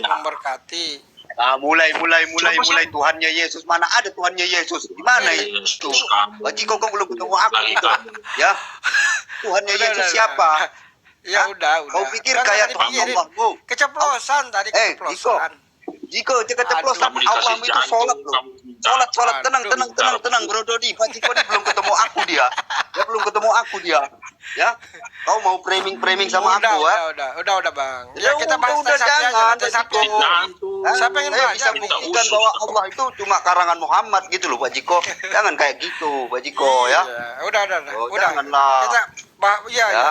memberkati. Mulai Tuhannya Yesus. Mana ada Tuhannya Yesus? Di mana itu? Bajiko kau belum ketemu aku itu. Ya. Tuhannya Yesus siapa? Ya udah. Kau pikir kayak Tuhan Allahmu? Keceplosan tadi keceplosan. Jika keceplosan Allahmu itu sholat loh. Sholat tenang Bro Dodi. Bajiko ini belum ketemu aku dia. Dia belum ketemu aku dia. Ya. Kau mau framing sama aku ya? Udah Bang. Ya kita bahas teh sapi aja. Saya pengen bisa buktikan bahwa Allah itu cuma karangan Muhammad gitu loh Pak Jiko. Jangan kayak gitu Pak Jiko ya. Udah. Janganlah. Kita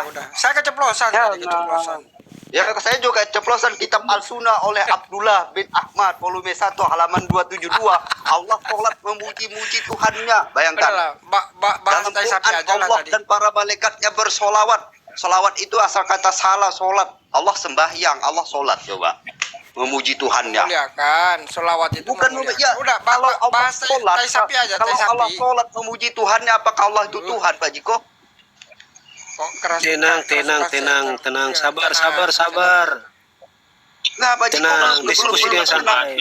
udah. Saya keceplosan tadi keceplosan. Ya saya juga keceplosan kitab Al-Sunnah oleh Abdullah bin Ahmad volume 1 halaman 272. Allah sholat memuji-muji Tuhannya. Bayangkan. Bahas teh sapi aja lah Allah tadi. dan para malaikatnya bersolawat. Solawat itu asal kata salah sholat. Allah sembahyang, Allah sholat coba. Memuji Tuhannya. Memuliakan, solawat itu bukan memuliakan. Udah, kalau Allah bahas sholat, teh sapi aja, kalau teh sapi. Allah sholat memuji Tuhannya, apakah Allah itu Tuhan, Pak Jiko? Kok keras, tenang, sabar. Nah, Pak Jiko, tenang, diskusi dengan santai.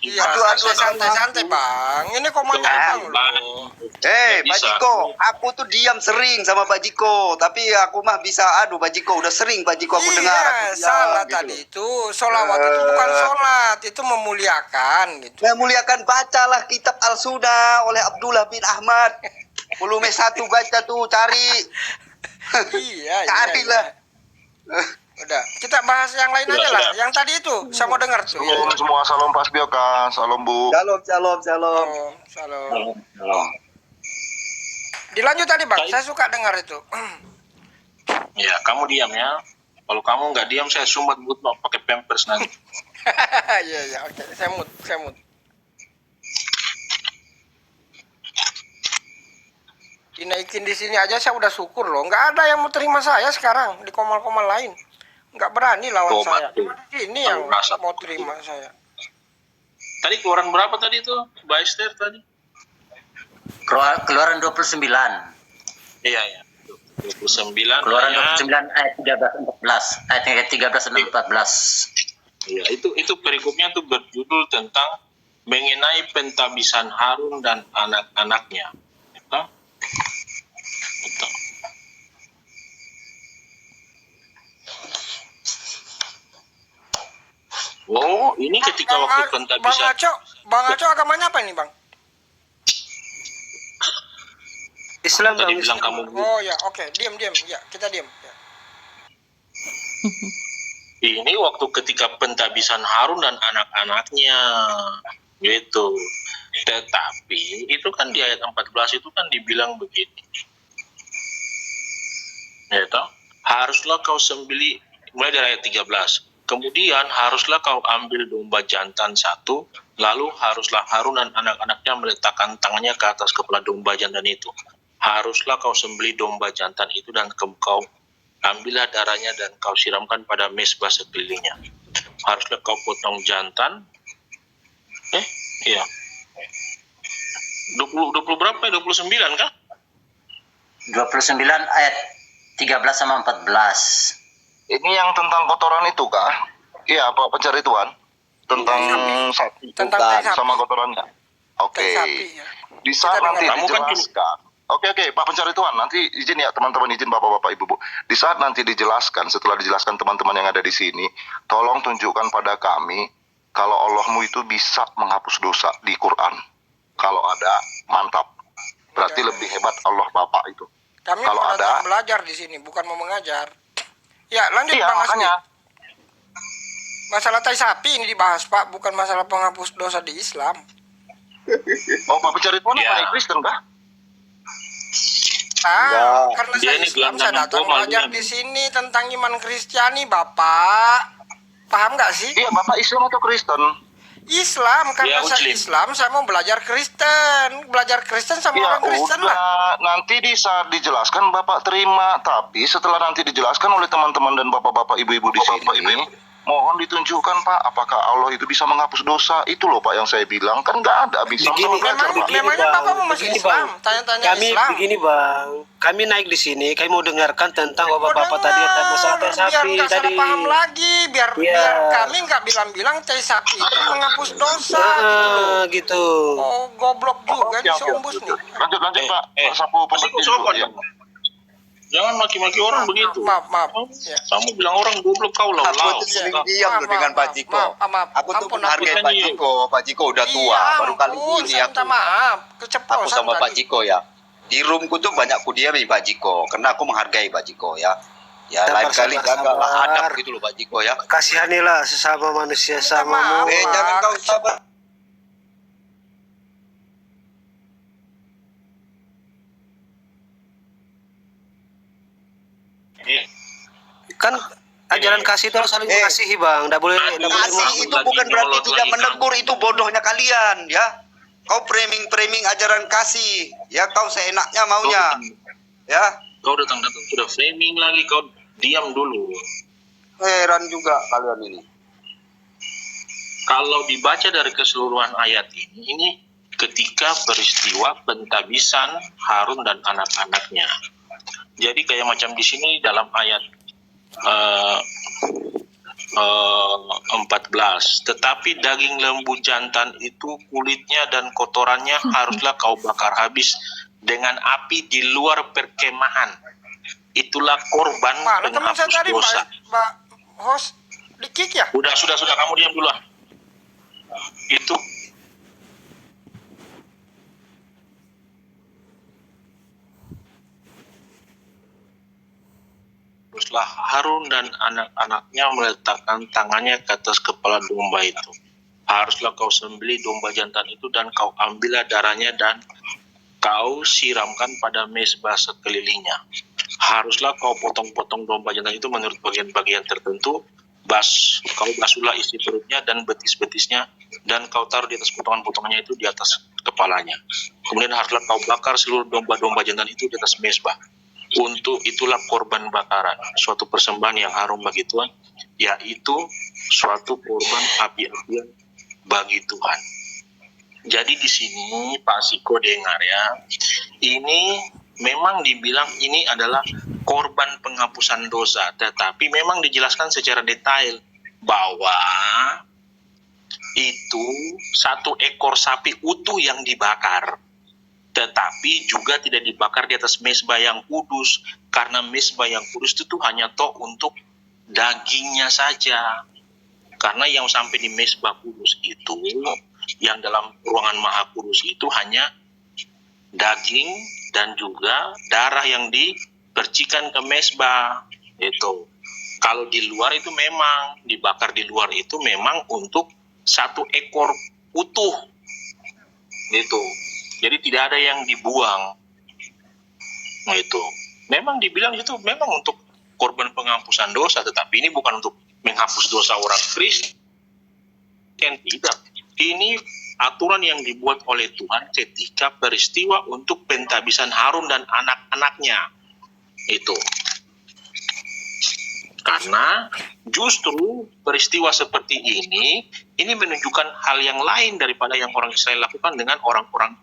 Iya, santai, Bang. Ini komandan Bang loh. Pak Jiko, aku tuh diam sering sama Pak Jiko, tapi aku mah bisa, Pak Jiko udah sering Pak Jiko aku dengar. Iya, salah gitu. Tadi itu, solawat itu bukan sholat, itu memuliakan gitu. Memuliakan, bacalah kitab Al-Sunnah oleh Abdullah bin Ahmad. Volume 1 baca tuh, cari. Carilah. Udah, kita bahas yang lain aja lah. Yang tadi itu, saya mau dengar tuh. Semua salam Pas Bioka, salam Bu. Shalom. Dilanjut tadi Bang, saya suka dengar itu. Ya, kamu diam ya. Kalau kamu nggak diam, saya sumbat butno pakai pampers nanti. Iya, oke. Saya mut. Dinaikin di sini aja saya udah syukur loh. Nggak ada yang mau terima saya sekarang di komal-komal lain. Nggak berani lawan saya. Ini yang mau terima saya. Tadi keluaran berapa tadi tuh? Baister tadi? Keluaran 29. Iya. 29. Keluaran 29 ayat 13-14. Ayat 13 dan 14. Iya, itu perikopnya tuh berjudul tentang mengenai pentabisan Harun dan anak-anaknya. Betul. Oh, ini ketika waktu pentabisan. Bang Aco agamanya apa ini, Bang? Islam. Tadi bilang kamu. Oh ya, oke. Diam. Ya, kita diam. Ya. Ini waktu ketika pentabisan Harun dan anak-anaknya. Gitu. Tetapi itu kan di ayat 14 itu kan dibilang begini. Ya toh? Haruslah kau sembelih, mulai dari ayat 13. Kemudian haruslah kau ambil domba jantan satu, lalu haruslah Harun dan anak-anaknya meletakkan tangannya ke atas kepala domba jantan itu. Haruslah kau sembelih domba jantan itu dan kau ambillah darahnya dan kau siramkan pada mezbah sekelilingnya. Haruslah kau potong jantan. Iya. 20 berapa ya? 29 kah? 29 ayat 13 sama 14. Ini yang tentang kotoran itu kah? Iya, Pak Pencari Tuhan. Tentang sapi sama kotorannya. Oke. Ya. Di saat nanti dijelaskan. Oke, Pak Pencari Tuhan, nanti izin ya teman-teman, izin Bapak-bapak, Ibu-bu. Di saat nanti dijelaskan, setelah dijelaskan teman-teman yang ada di sini, tolong tunjukkan pada kami kalau Allahmu itu bisa menghapus dosa di Quran. Kalau ada, mantap. Berarti lebih hebat Allah Bapak itu. Kami kalau ada belajar di sini, bukan mau mengajar. Ya, lanjut iya, Bang Asmi. makanya. Masalah tai sapi ini dibahas, Pak, bukan masalah penghapus dosa di Islam. Oh, Pak Pencari Tuhan apa Kristen kah? Karena saya Islam, saya datang belajar di sini tentang iman Kristiani, Bapak. Paham nggak sih? Iya, Bapak Islam atau Kristen? Islam, karena ya, saya Islam, saya mau belajar Kristen. Belajar Kristen sama ya, orang Kristen udah. lah. Nanti di saat dijelaskan Bapak terima, tapi setelah nanti dijelaskan oleh teman-teman dan Bapak-bapak, Ibu-ibu di sini, mohon ditunjukkan Pak, apakah Allah itu bisa menghapus dosa? Itu loh Pak yang saya bilang, kan nggak ada bisa. Begini, Memangnya Bang. Bapak mau masuk Begini, Islam? Bang. Tanya-tanya Kami Islam. begini Bang, kami naik di sini, kami mau dengarkan tentang bapak-bapak tadi Dengar, masalah teh biar sapi nggak tadi. salah paham lagi, biar Iya. biar kami nggak bilang-bilang teh sapi itu menghapus dosa gitu loh. Gitu. Oh, goblok juga nih Oke, Sombus nih. Lanjut Pak, Pak Sapu Masih kok pembetul sopan ya. dong. Jangan maki-maki orang begitu. Maaf. Ya. Kamu bilang orang goblok kau Aku lau-lau. tuh sering Maaf, diam loh dengan maaf, Pak Jiko. maaf. Aku tuh Ampun, menghargai ampun. Pak Jiko. Pak Jiko udah tua, Iya, baru kali ampun, ini saya minta maaf, aku keceplosan sama Pak tadi. Jiko ya. Di roomku tuh banyak ku diami Pak Jiko, karena aku menghargai Pak Jiko ya. Ya Sabar, lain kali sabar, jagalah sabar. adab gitu loh Pak Jiko ya. Kasihanilah sesama manusia Minta sama. maaf. Jangan kau sabar. Kan ajaran kasih itu harus saling mengasihi Bang, tidak boleh Kasih itu bukan berarti tidak menegur, itu bodohnya kalian ya. Kau framing ajaran kasih, ya kau seenaknya maunya, ya. Kau datang-datang sudah framing lagi, kau diam dulu. Heran juga kalian ini. Kalau dibaca dari keseluruhan ayat ini ketika peristiwa pentabisan Harun dan anak-anaknya. Jadi kayak macam di sini dalam ayat 14. Tetapi daging lembu jantan itu kulitnya dan kotorannya haruslah kau bakar habis dengan api di luar perkemahan. Itulah korban Mana teman saya penghapus tadi, dosa. Mbak host di kick ya? Sudah kamu diam dulu lah. Itu teruslah Harun dan anak-anaknya meletakkan tangannya ke atas kepala domba itu. Haruslah kau sembelih domba jantan itu dan kau ambillah darahnya dan kau siramkan pada mezbah sekelilingnya. Haruslah kau potong-potong domba jantan itu menurut bagian-bagian tertentu. Kau basuhlah isi perutnya dan betis-betisnya dan kau taruh di atas potongan-potongannya itu di atas kepalanya. Kemudian haruslah kau bakar seluruh domba-domba jantan itu di atas mezbah. Untuk itulah korban bakaran, suatu persembahan yang harum bagi Tuhan, yaitu suatu korban api-apian bagi Tuhan. Jadi di sini Pak Siko dengar ya, ini memang dibilang ini adalah korban penghapusan dosa, tetapi memang dijelaskan secara detail bahwa itu satu ekor sapi utuh yang dibakar. Tetapi juga tidak dibakar di atas mezbah yang kudus, karena mezbah yang kudus itu hanya toh untuk dagingnya saja. Karena yang sampai di mezbah kudus itu, yang dalam ruangan maha kudus itu hanya daging dan juga darah yang dipercikan ke mezbah. Itu. Kalau di luar itu memang dibakar di luar itu memang untuk satu ekor utuh. Itu. Jadi tidak ada yang dibuang. Nah itu. Memang dibilang itu memang untuk korban penghapusan dosa, tetapi ini bukan untuk menghapus dosa orang Kristen. Tidak. Ini aturan yang dibuat oleh Tuhan ketika peristiwa untuk pentabisan Harun dan anak-anaknya. Itu. Karena justru peristiwa seperti ini menunjukkan hal yang lain daripada yang orang Israel lakukan dengan orang-orang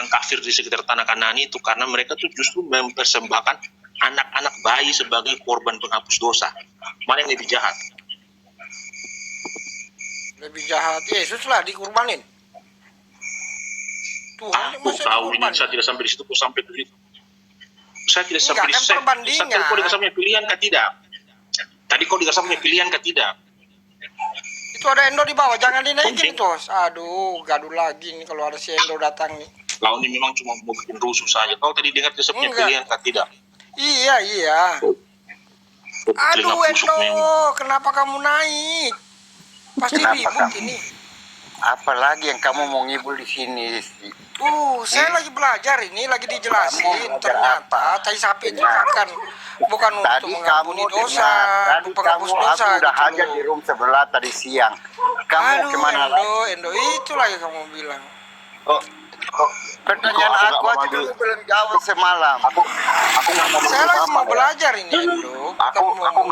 kafir di sekitar tanah Kanani itu, karena mereka tuh justru mempersembahkan anak-anak bayi sebagai korban penghapus dosa. Mana yang lebih jahat? Lebih jahat Yesus lah dikurbanin. Tuhan Tahu ini saya tidak sampai di situ, kok sampai ke situ. Saya tidak sampai di situ. Tadi kau dikasih punya pilihan kah tidak? Tadi kau dikasih punya pilihan kah tidak? Itu ada Endo di bawah, jangan dinaikin itu. Aduh, gaduh lagi nih kalau ada si Endo datang nih. Kau ini memang cuma mau bikin rusuh saja. Kau tadi dengar dia punya pilihan kah tidak? Iya. Aduh Endo, kenapa kamu naik? Pasti ribut ini. Apalagi yang kamu mau ngibul di sini? Saya lagi belajar ini, lagi dijelasin. Ternyata tai sapi itu bukan untuk mengampuni dosa, untuk penghapus dosa. Aku udah gitu hajar loh. di room sebelah tadi siang. Kamu kemana lagi? Endo, itu lagi kamu bilang. Pertanyaan aku aja dulu belum jawab semalam. Aku nggak mau Saya lagi mau apa-apa, ya. belajar ini Endo. Aku nggak mau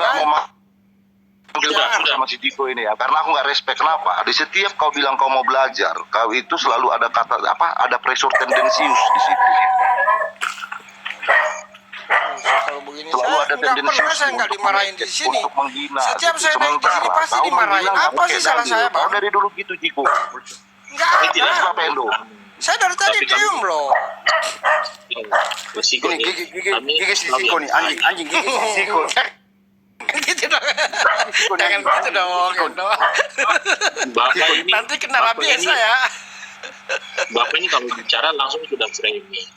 sama si Diko ini ya, karena aku nggak respect. Kenapa? Di setiap kau bilang kau mau belajar, kau itu selalu ada kata ada pressure tendensius di situ. Kalau begini Selalu saya ada nggak tendensi pernah, saya nggak dimarahin di sini. untuk menghina. Setiap saya naik di sini pasti dimarahin. Apa sih salah saya, Bang? Kau dari dulu gitu, Jiko. Nggak Tidak ada. apa Endo. Saya dari tadi Tapi diem loh. Resiko Ini gigi si Ziko nih, anjing gigi si Ziko. Gitu dong. Jangan gitu dong. Bapak ini Nanti kena rabies saya. Bapak ini kalau bicara langsung sudah framing.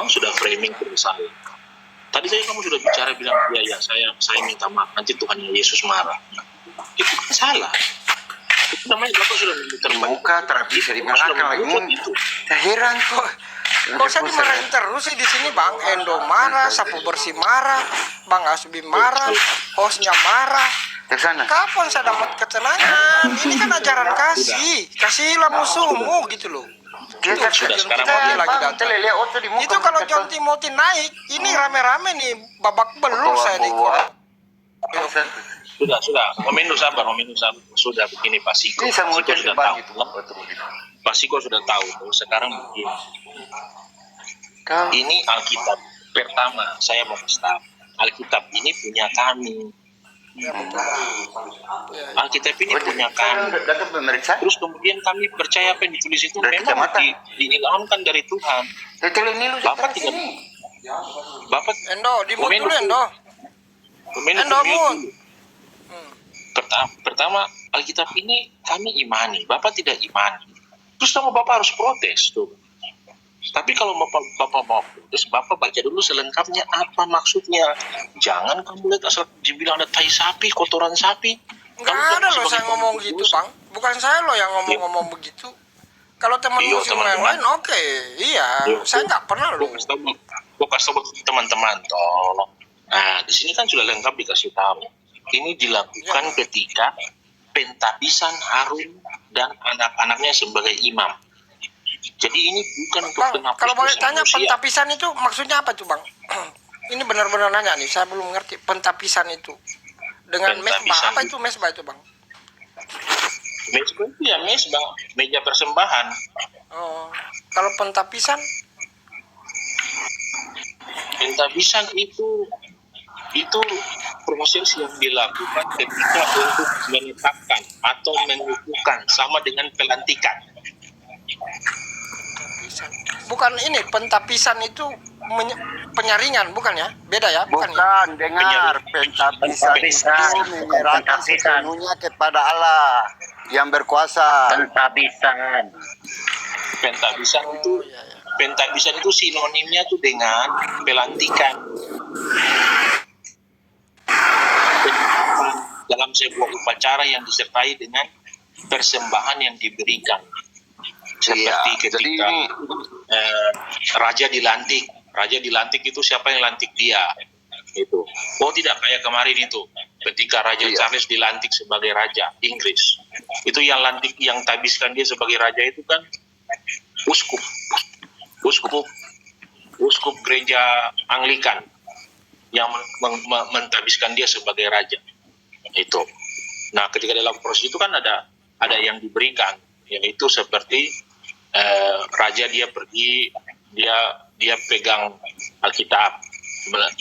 Sudah framing saya. Tadi saya kamu sudah bicara bilang ya saya minta maaf, nanti Tuhan Yesus marah. Itu kan salah. Itu namanya Bapak sudah terima. Muka terabis dari belakang lagi. Heran kok. Kok saya dimarahin terus sih di sini, Bang? Endo marah, Sapu Bersih marah, Bang Asbi marah, hostnya marah. Ke sana. Kapan saya dapat ketenangan? Ini kan ajaran kasih. Kasihlah musuhmu gitu loh. Kita sekarang lagi datang. Itu kalau John Timothy naik, ini rame-rame nih babak belur saya di Sudah. Momenu sabar. Sudah begini Pak Siko. Ini saya mau Siko sudah bang tahu. Pak Siko sudah tahu. Sekarang begini. Ini Alkitab. Pertama, saya mau kasih tahu. Alkitab ini punya kami. Ya, betul. Ya, Alkitab ini punya kami. Datang pemeriksa. Terus kemudian kami percaya apa yang ditulis itu Dari memang kacamata. diilhamkan dari Tuhan. Bapak tidak. Bapak Endo, dimut dulu Endo. Endo, mut. Pertama, Alkitab ini kami imani. Bapak tidak imani. Terus sama Bapak harus protes tuh. Tapi kalau Bapak mau protes, Bapak baca dulu selengkapnya apa maksudnya. Jangan kamu lihat asal dibilang ada tai sapi, kotoran sapi. Nggak ada loh saya ngomong gitu, Bang. Bukan saya loh yang ngomong begitu. Kalau teman Iya, muslim teman-teman. yang lain, oke. Iya, saya nggak pernah loh. Kasih tahu teman-teman tolong. Nah, di sini kan sudah lengkap dikasih tahu. Ini dilakukan ketika pentabisan Harun dan anak-anaknya sebagai imam. Jadi ini bukan untuk Bang, penghapus kalau boleh dosa tanya manusia. pentapisan itu maksudnya apa tuh, Bang? Ini benar-benar nanya nih, saya belum ngerti pentapisan itu. Dengan Pentapisan. mesbah, apa itu mesbah itu, Bang? Mesbah itu ya mesbah, meja persembahan. Oh, kalau pentapisan? Pentabisan itu proses yang dilakukan ketika untuk menetapkan atau mengukuhkan, sama dengan pelantikan. Bukan ini, pentapisan itu penyaringan, bukan ya? Beda ya? Bukan ya? Bukan, dengar. Pentapisan itu menyerahkan sepenuhnya kepada Allah yang berkuasa. Pentabisan itu sinonimnya tuh dengan pelantikan. Dalam sebuah upacara yang disertai dengan persembahan yang diberikan. Seperti ketika raja dilantik itu siapa yang lantik dia? Itu. Oh tidak, kayak kemarin itu ketika Raja Charles dilantik sebagai raja Inggris. Itu yang lantik, yang tabiskan dia sebagai raja itu kan uskup gereja Anglikan yang mentabiskan dia sebagai raja. Itu. Nah, ketika dalam proses itu kan ada yang diberikan, yaitu seperti raja dia pergi, dia pegang Alkitab,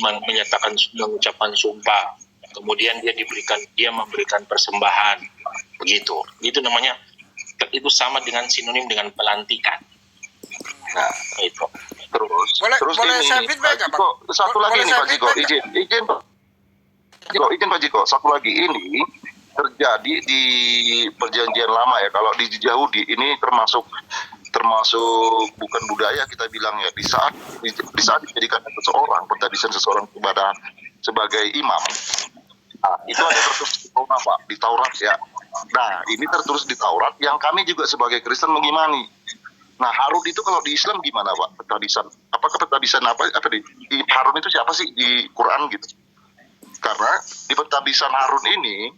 mengucapkan sumpah, kemudian dia memberikan persembahan, begitu. Itu namanya, itu sama dengan sinonim dengan pelantikan. Nah, itu. Boleh saya feedback nggak, Bang? Satu lagi Boleh nih saya Pak Jiko, feedback izin Pak Jiko, satu lagi ini terjadi di perjanjian lama ya. Kalau di Yahudi ini termasuk bukan budaya kita bilang ya, di saat dijadikan seseorang, pentabisan seseorang sebagai imam. Nah, itu ada tertulis di Taurat, Pak, di Taurat ya. Nah, ini tertulis di Taurat yang kami juga sebagai Kristen mengimani. Nah, Harun itu kalau di Islam gimana, Pak? Pentabisan. Apakah pentabisan apa di Harun itu siapa sih di Quran gitu? Karena di pentabisan Harun ini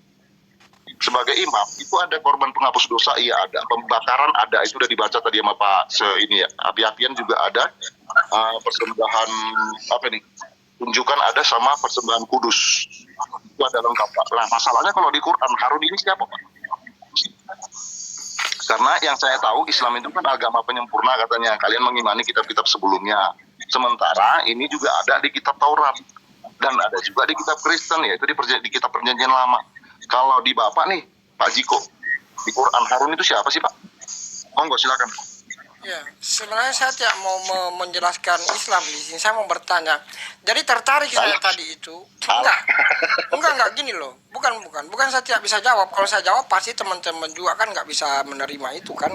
sebagai imam itu ada korban penghapus dosa, iya ada, pembakaran ada, itu udah dibaca tadi sama Pak ini ya, api-apian juga ada, persembahan apa nih, tunjukkan ada sama persembahan kudus. Itu ada lengkap, Pak. Nah, masalahnya kalau di Quran, Harun ini siapa, Pak? Karena yang saya tahu Islam itu kan agama penyempurna katanya. Kalian mengimani kitab-kitab sebelumnya. Sementara ini juga ada di kitab Taurat. Dan ada juga di kitab Kristen, yaitu di kitab Perjanjian Lama. Kalau di Bapak nih, Pak Jiko, di Quran Harun itu siapa sih, Pak? Monggo, silakan. Ya, sebenarnya saya tidak mau menjelaskan Islam di sini. Saya mau bertanya. Jadi tertarik saya tadi itu. Enggak gini loh. Bukan saya tidak bisa jawab. Kalau saya jawab pasti teman-teman juga kan nggak bisa menerima itu kan.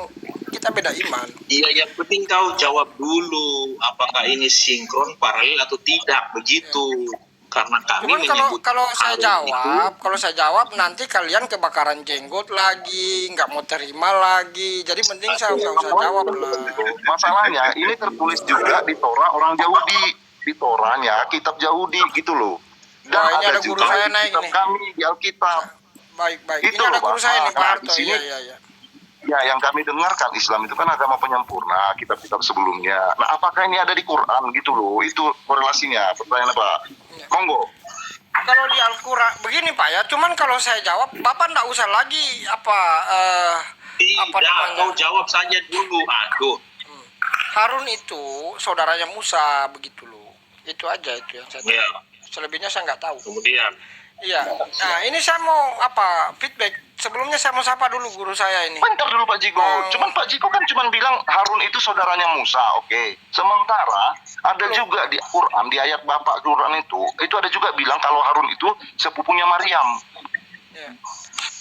Kita beda iman. Iya, yang penting kau jawab dulu apakah ini sinkron, paralel atau tidak, begitu. Karena kami Cuman menyebut kalau saya Harun jawab nanti kalian kebakaran jenggot lagi, nggak mau terima lagi. Jadi mending saya nggak usah jawab lah. Masalahnya ini tertulis juga di Torah orang Yahudi, di Torahnya kitab Yahudi gitu loh. Dan Wah, ini ada guru juga saya di naik kitab nih. kami di Alkitab. Baik. Itu Ini ada loh, guru saya nih, Pak. Pak Harto. Di sini- Iya. Ya, yang kami dengarkan Islam itu kan agama penyempurna, kitab-kitab sebelumnya. Nah, apakah ini ada di Quran gitu loh? Itu korelasinya. Pertanyaan Pak. Monggo. Kalau di Al-Quran begini Pak ya, cuman kalau saya jawab, Bapak nggak usah lagi apa tidak, namanya? kau jawab saja dulu. Aduh, Harun itu saudaranya Musa begitu loh. Itu aja itu yang saya tahu. ya. Selebihnya saya nggak tahu. Kemudian Iya. Nah ini saya mau feedback. Sebelumnya saya mau sapa dulu guru saya ini. Bentar dulu Pak Jiko. Cuman Pak Jiko kan cuman bilang Harun itu saudaranya Musa, oke. Sementara ada juga di Quran, di ayat Bapak Quran itu ada juga bilang kalau Harun itu sepupunya Maryam. Ya.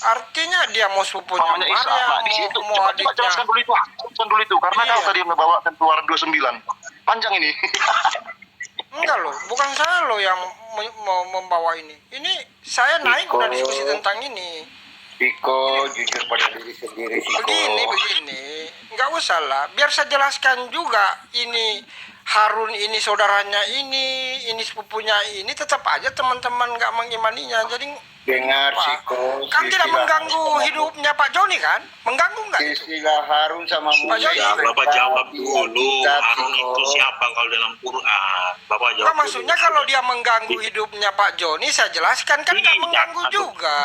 Artinya dia mau sepupunya Namanya Isa. Maryam, Nah, di situ mau coba adiknya. jelaskan dulu itu. Karena Iya. kau tadi membawakan Keluaran 29. Panjang ini. Enggak loh, bukan saya loh yang mau membawa ini. Ini saya naik udah diskusi tentang ini. Ciko, jujur pada diri sendiri, Ciko. Begini, nggak usah lah. Biar saya jelaskan juga ini Harun ini saudaranya ini sepupunya ini, tetap aja teman-teman nggak mengimaninya. Jadi Dengar, Pak, Ciko. kan tidak mengganggu hidupnya Pak Joni kan? Mengganggu nggak? Istilah Harun sama Musa. Joni. ya, Bapak jawab dulu. Kitab, Harun Ciko. itu siapa kalau dalam Quran? Bapak jawab. Nah, maksudnya dulu. kalau dia mengganggu hidupnya Pak Joni, saya jelaskan kan nggak Tidak, mengganggu aduh. juga.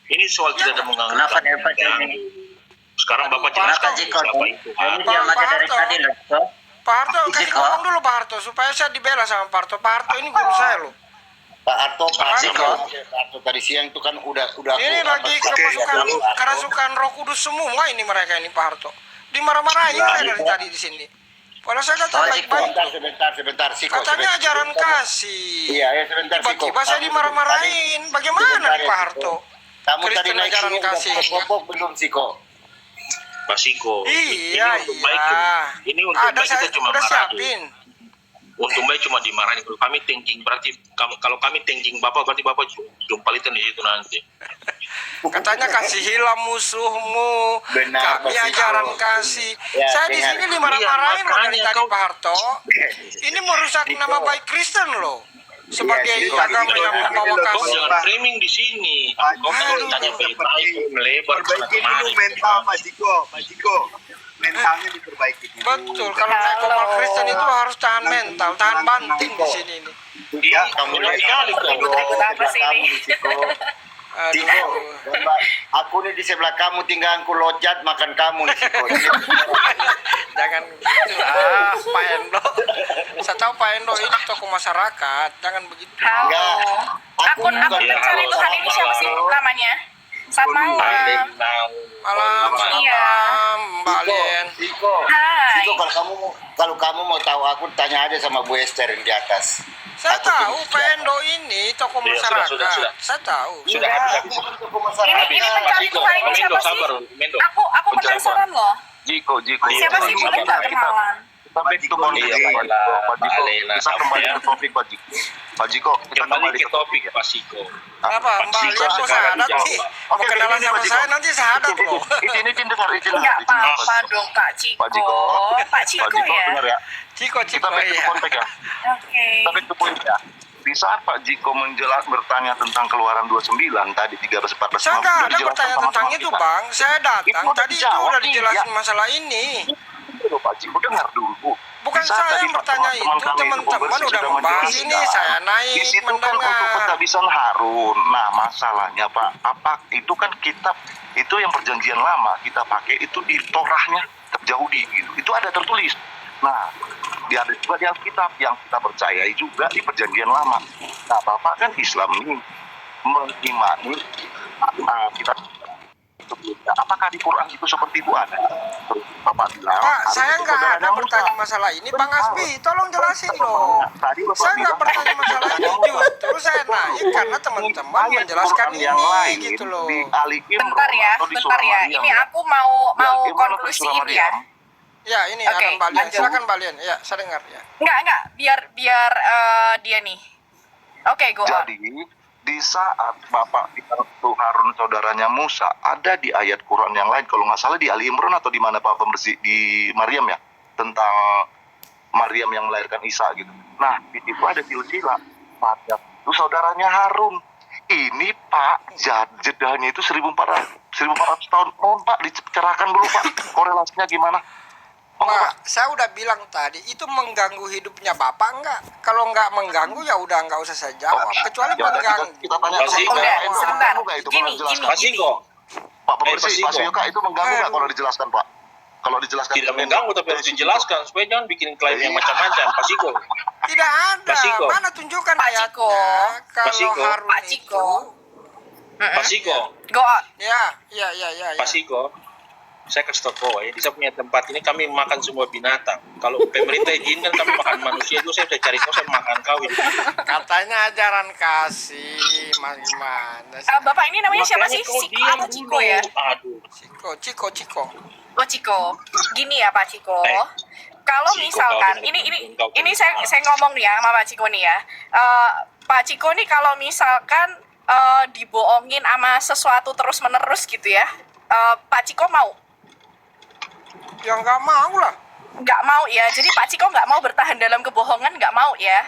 Ini soal tidak ada mengganggu. Kenapa dia Pak Ya. Joni? Sekarang Bapak Pak jelaskan Jiko? siapa itu Ini Harun. dia mati dari Harto. tadi loh. Cok. Pak Harto, kasih Jiko. ngomong dulu Pak Harto supaya saya dibela sama Pak Harto. Pak Harto ini guru saya loh. Pak Ciko. Harto tadi siang itu kan udah Ini lagi kerasukan Roh Kudus semua ini mereka ini Pak Harto. Dimarah-marahin saya dari tadi di sini. Padahal saya kata baik-baik. Sebentar, Ciko. Katanya sebentar. ajaran kasih. Iya, ya sebentar, Ciko. Tiba-tiba saya dimarah-marahin. Bagaimana nih Pak Harto? Kamu tadi Kristen naik ajaran sini udah kasih. popok belum, Ciko? Pak Siko. Iya. Ini untuk Ada baik saya kita cuma udah marahin. siapin. Untuk baik cuma dimarahin. Kalau kami thinking berarti kalau kami thinking Bapak berarti Bapak jumpalitan di situ nanti. Katanya kasihilah musuhmu. Benar, Kami Pak Siko. ajaran kasih. Ya, Saya di dengar. sini dimarah-marahin loh dari makanya tadi kau- Pak Harto. Ini merusak Siko. nama baik Kristen loh. Sebagai Siko, agama Siko. yang membawa Kau kasih. jangan framing di sini. Kau kalau tanya baik-baik melebar Perbaiki dulu mental Pak Jiko. Mentalnya diperbaiki dulu. Betul, kalau naik kapal Kristen itu harus tahan mental, tahan banting di sini nih. Iya, kamu benar naik sekali, Ciko. Ciko. Apa sih ini? Ciko. Ciko, Aduh. aku nih di sebelah kamu tinggal aku lojat makan kamu nih, Ciko. Jangan gitu lah, Pak Endo. Saya tahu Pak Endo ini tokoh masyarakat, jangan begitu. Enggak. Akun bukan pencari halo, Tuhan ini siapa sih namanya? Selamat malam. Malam, Iya. malam, Mbak Lien. Ciko. Hai. Ciko, kalau kamu mau tahu aku tanya aja sama Bu Esther yang di atas. Saya Aku tahu tulis Pak ya. Endo ini tokoh Iya, sudah, masyarakat. sudah. Saya tahu. Sudah habis aku ke masyarakat. Ini pencari Tuhan ini siapa sih? Sabar, Mendo. Aku penasaran loh. Jiko. Siapa sih, boleh nggak kenalan? Kita back to topik Iya, Pak Pak Jiko. Alena, Kita kembali ya. ke topik Pak Jiko. Pak Jiko, kita Kembali ke topik Pak Siko. Apa Mbak Lien mau sahadat sih? Mau kenalan sama saya nanti sahadat loh. Izin dengar. Nggak apa-apa dong Kak Pak Jiko. Ciko. Pak Ciko ya? dengar ya. Ciko, Kita back to ya. kontek ya. Oke. Kita back to point ya. Di saat Pak Jiko bertanya tentang Keluaran 29 tadi 13 14 Saya nggak ada dijelaskan bertanya sama tentang kita. itu Bang. Saya datang Itu udah tadi itu dijawab, udah dijelasin iya. masalah ini. Loh, Pak Jiko dengar dulu. Bukan Di saat saya tadi yang bertanya teman-teman itu, kami itu teman-teman pembersih udah sudah membahas ini, menjelaskan. saya naik Di situ kan untuk mendengar. penghabisan Harun. Nah, masalahnya Pak, apa itu kan kitab itu yang perjanjian lama kita pakai itu di Torahnya Yahudi gitu. Itu ada tertulis. Nah, ada juga di Alkitab yang kita percayai juga di perjanjian lama. Nah, Bapak kan Islam ini mengimani kita sebelumnya. Apakah di Quran itu seperti itu ada? Terus Bapak bilang, Pak, Harun saya itu nggak saudaranya ada Musa. bertanya masalah ini, Bang Asbi. Tolong jelasin loh. Tadi Bapak Saya nggak bilang bertanya masalah ini, justru saya naik karena teman-teman ayat menjelaskan Quran yang lain ini gitu loh. di Ali Imran Bentar ya, atau di bentar surah ya. Maryam Ini ya. aku mau Ya, gimana tuh surah konklusiin ya. Maryam? Ya, ini Oke, akan Balian. lanjut. Silakan Balian. Ya, saya dengar ya. Enggak, biar dia nih. Oke, go on. Jadi di saat Bapak bilang tuh Harun saudaranya Musa, ada di ayat Quran yang lain kalau nggak salah di Ali Imran atau di mana Pak pembersih di Maryam ya, tentang Maryam yang melahirkan Isa gitu. Nah, di situ ada silsilah. Maryam itu saudaranya Harun. Ini Pak, jedahnya itu 1400 tahun. Mohon Pak dicerahkan dulu Pak, korelasinya gimana? Pak, saya udah bilang tadi, itu mengganggu hidupnya Bapak enggak? Kalau enggak mengganggu ya udah enggak usah saya jawab. Kecuali Ya udah, mengganggu. kita tanya Pasti teman-teman enggak, yang lain, sebentar. mengganggu nggak itu Gini, kalau dijelaskan? Pasti kok. Pak pembersih, Pak Pasti kok. Suyoka itu mengganggu nggak kalau dijelaskan Pak? Kalau dijelaskan Tidak mengganggu tapi harus dijelaskan supaya jangan bikin klaim yang macam-macam. Pak Ciko. Tidak ada. Pak Ciko. Mana tunjukkan Pak ayatnya? Ciko. Kalau Pak Ciko. Harun Pak itu. Ciko. Pak Ciko. Go on. Ya. Pak Ciko. Saya kasih tau ya, di saya punya tempat ini kami makan semua binatang. Kalau pemerintah izinkan kami makan manusia itu saya bisa cari kau, saya makan kau. Gitu. Katanya ajaran kasih, gimana sih? Bapak ini namanya siapa sih? Makanya kau Ciko diam atau Ciko dulu. ya? Aduh. Ciko. Oh Ciko. Gini ya Pak Ciko. Kalau Ciko, misalkan kau dengar. ini saya ngomong nih ya sama Pak Ciko nih ya. Pak Ciko nih kalau misalkan dibohongin sama sesuatu terus menerus gitu ya, Pak Ciko mau? Ya nggak mau lah. Nggak mau ya. Jadi Pak Ciko nggak mau bertahan dalam kebohongan, nggak mau ya?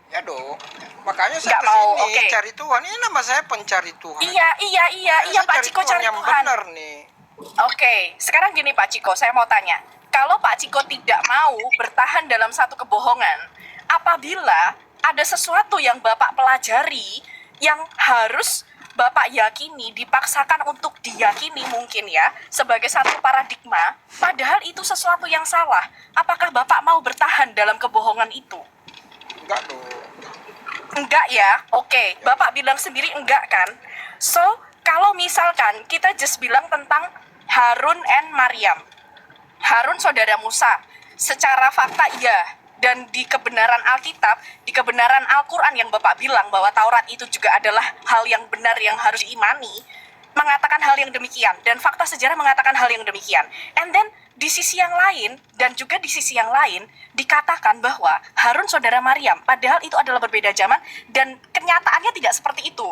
Ya dong. Makanya saya Nggak mau, kesini oke. cari Tuhan. Ini nama saya pencari Tuhan. Iya Saya Pak Ciko cari yang Tuhan. benar nih. Oke, sekarang gini Pak Ciko, saya mau tanya. Kalau Pak Ciko tidak mau bertahan dalam satu kebohongan, apabila ada sesuatu yang Bapak pelajari yang harus Bapak yakini, dipaksakan untuk diyakini mungkin ya, sebagai satu paradigma, padahal itu sesuatu yang salah, apakah Bapak mau bertahan dalam kebohongan itu? Enggak dong. Enggak ya? Oke, Bapak bilang sendiri enggak kan? So, kalau misalkan kita just bilang tentang Harun and Maryam, Harun saudara Musa, secara fakta iya, dan di kebenaran Alkitab, di kebenaran Al-Quran yang Bapak bilang bahwa Taurat itu juga adalah hal yang benar yang harus diimani, mengatakan hal yang demikian, dan fakta sejarah mengatakan hal yang demikian. And then, di sisi yang lain, dan juga di sisi yang lain, dikatakan bahwa Harun saudara Maryam, padahal itu adalah berbeda zaman, dan kenyataannya tidak seperti itu.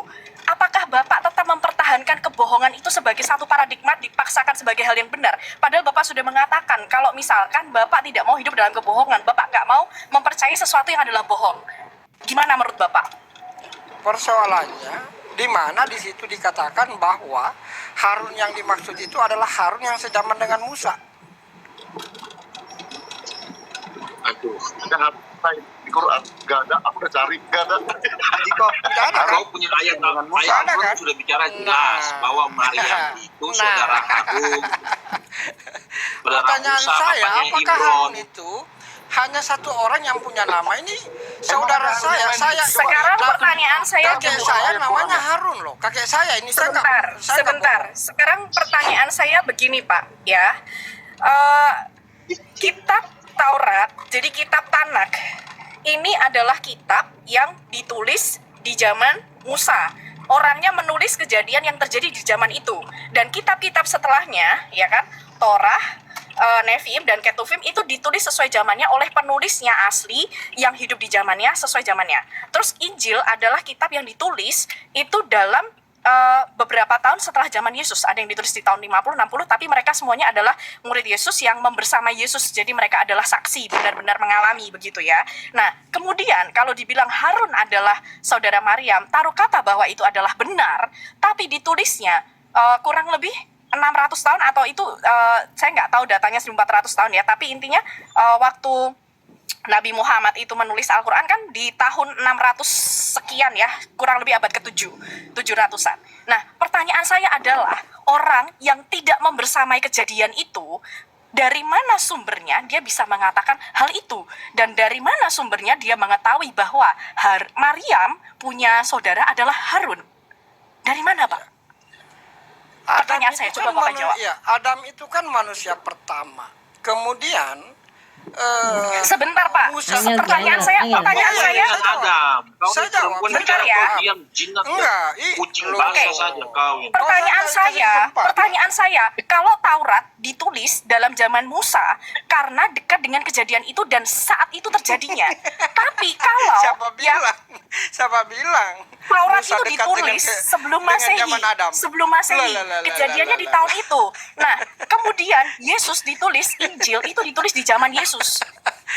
Apakah Bapak tetap mempertahankan kebohongan itu sebagai satu paradigma, dipaksakan sebagai hal yang benar? Padahal Bapak sudah mengatakan, kalau misalkan Bapak tidak mau hidup dalam kebohongan, Bapak nggak mau mempercayai sesuatu yang adalah bohong. Gimana menurut Bapak? Persoalannya di mana di situ dikatakan bahwa Harun yang dimaksud itu adalah Harun yang sejaman dengan Musa. Aduh, ada apa di Quran? Gak ada, aku udah cari, gak ada. Ciko, Tidak ada kan? Kau punya ayat Ada ayat kan? sudah bicara jelas bahwa Maryam itu saudara Harun. Saudara Pertanyaan Musa, saya, bapaknya apakah Imron. Harun itu hanya satu orang yang punya nama? Ini saudara saya Sekarang pertanyaan saya kakek gini. saya namanya Harun loh. Kakek saya ini saya nggak- saya nggak Sebentar. bohong. Sekarang pertanyaan saya begini Pak, ya. Kitab Taurat, jadi kitab Tanak, ini adalah kitab yang ditulis di zaman Musa. Orangnya menulis kejadian yang terjadi di zaman itu. Dan kitab-kitab setelahnya, ya kan, Torah, Nevi'im, dan Ketuvim itu ditulis sesuai zamannya oleh penulisnya asli yang hidup di zamannya, sesuai zamannya. Terus Injil adalah kitab yang ditulis itu dalam beberapa tahun setelah zaman Yesus. Ada yang ditulis di tahun 50, 60, tapi mereka semuanya adalah murid Yesus yang membersama Yesus. Jadi mereka adalah saksi, benar-benar mengalami begitu ya. Nah, kemudian kalau dibilang Harun adalah saudara Maryam, taruh kata bahwa itu adalah benar, tapi ditulisnya kurang lebih 600 tahun atau itu saya nggak tahu datanya 1400 tahun ya, tapi intinya waktu Nabi Muhammad itu menulis Al-Quran kan di tahun 600 sekian ya, kurang lebih abad ke-7, 700-an. Nah, pertanyaan saya adalah, orang yang tidak membersamai kejadian itu, dari mana sumbernya dia bisa mengatakan hal itu? Dan dari mana sumbernya dia mengetahui bahwa Maryam punya saudara adalah Harun? Dari mana, Pak? Pertanyaan saya, coba Bapak jawab. Ya, Adam itu kan manusia pertama. Kemudian Sebentar Pak, pertanyaan saya, Adam. Saya jawab. Bentar ya. Diam, jinak. Enggak, Kucing lu- basah Oke. saja kau. Pertanyaan saya, kalau Taurat ditulis dalam zaman Musa karena dekat dengan kejadian itu dan saat itu terjadinya. Tapi kalau Siapa bilang? Taurat Musa itu dekat ditulis dengan sebelum dengan Masehi, zaman Adam. sebelum Masehi. Kejadiannya di tahun itu. Nah, kemudian Yesus ditulis, Injil itu ditulis di zaman Yesus.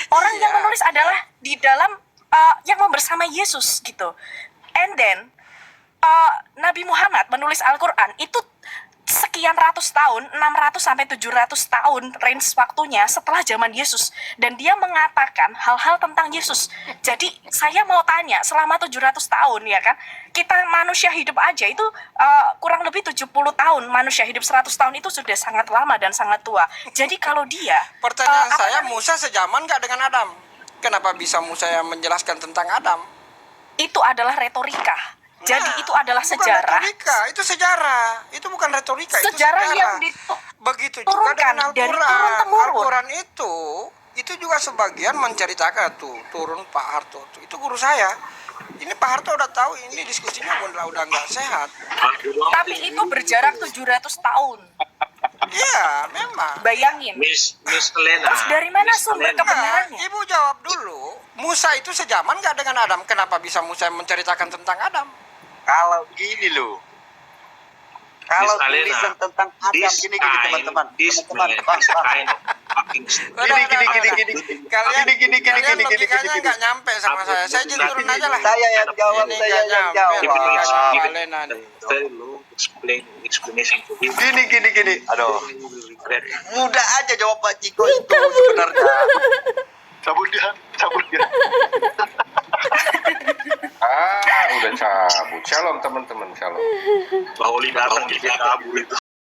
Orang yang menulis adalah di dalam yang membersamai Yesus gitu. And then Nabi Muhammad menulis Al-Quran itu sekian ratus tahun, 600 sampai 700 tahun range waktunya setelah zaman Yesus, dan dia mengatakan hal-hal tentang Yesus. Jadi saya mau tanya, selama 700 tahun ya kan, kita manusia hidup aja itu kurang lebih 70 tahun, manusia hidup 100 tahun itu sudah sangat lama dan sangat tua. Jadi kalau dia Pertanyaan saya, Musa sejaman nggak dengan Adam? Kenapa bisa Musa yang menjelaskan tentang Adam? itu adalah retorika. Jadi itu adalah Bukan sejarah. retorika, itu sejarah. Itu bukan retorika, Sejarah itu yang begitu juga diturunkan dengan dari Al-Quran. turun-temurun. Al-Quran itu juga sebagian menceritakan turun Pak Harto. Itu guru saya. Ini Pak Harto udah tahu ini diskusinya udah nggak sehat. Tapi itu berjarak 700 tahun. Iya, memang. Bayangin. Miss Elena. Terus dari mana Miss sumber Elena. kebenarannya? Ibu jawab dulu. Musa itu sejaman nggak dengan Adam? Kenapa bisa Musa menceritakan tentang Adam? Kalau gini loh. Kalau Miss Alena, tulisan tentang Adam gini teman-teman. Kalian logikanya nggak nyampe sama saya. Saya turun aja lah. Saya yang jawab, Ini saya nggak yang nyampe jawab. logikanya Alena nih. Very low explanation to him. Gini. Aduh. Mudah aja jawab Pak Ciko itu sebenarnya. Cabut dia. Udah cabut. Shalom teman-teman, shalom. Bahwa datang dia kabur itu.